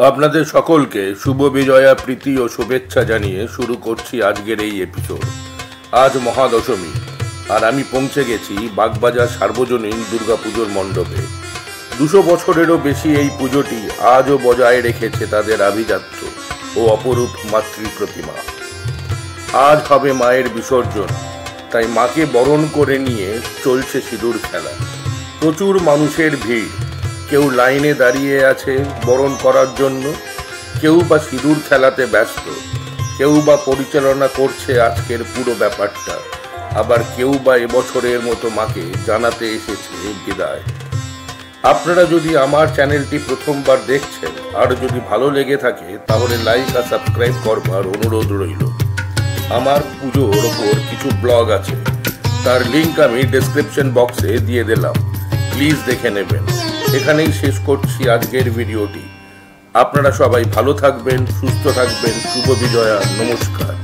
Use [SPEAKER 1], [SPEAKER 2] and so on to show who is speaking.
[SPEAKER 1] আপনাদের সকলকে শুভ বিজয়া প্রীতি ও শুভেচ্ছা জানিয়ে শুরু করছি আজকের এই এপিসোড। আজ মহাদশমী, আর আমি পৌঁছে গেছি বাগবাজার সার্বজনীন দুর্গাপুজোর মণ্ডপে। 200 বছরেরও বেশি এই পুজোটি আজও বজায় রেখেছে তাদের আভিজাত্য ও অপরূপ মাতৃ প্রতিমা। আজ হবে মায়ের বিসর্জন, তাই মাকে বরণ করে নিয়ে চলছে সিঁদুর খেলা। প্রচুর মানুষের ভিড়, কেউ লাইনে দাঁড়িয়ে আছে বরণ করার জন্য, কেউ বা সিঁদুর খেলাতে ব্যস্ত, কেউ বা পরিচালনা করছে আজকের পুরো ব্যাপারটা, আবার কেউ বা এবছরের মতো মাকে জানাতে এসেছে বিদায়। আপনারা যদি আমার চ্যানেলটি প্রথমবার দেখছেন আর যদি ভালো লেগে থাকে তাহলে লাইক আর সাবস্ক্রাইব করবার অনুরোধ রইল। আমার পুজোর ওপর কিছু ব্লগ আছে, তার লিঙ্ক আমি ডেসক্রিপশন বক্সে দিয়ে দিলাম, প্লিজ দেখে নেবেন। এখানেই শেষ করছি আজকের ভিডিওটি। আপনারা সবাই ভালো থাকবেন, সুস্থ থাকবেন। শুভ বিজয়া, নমস্কার।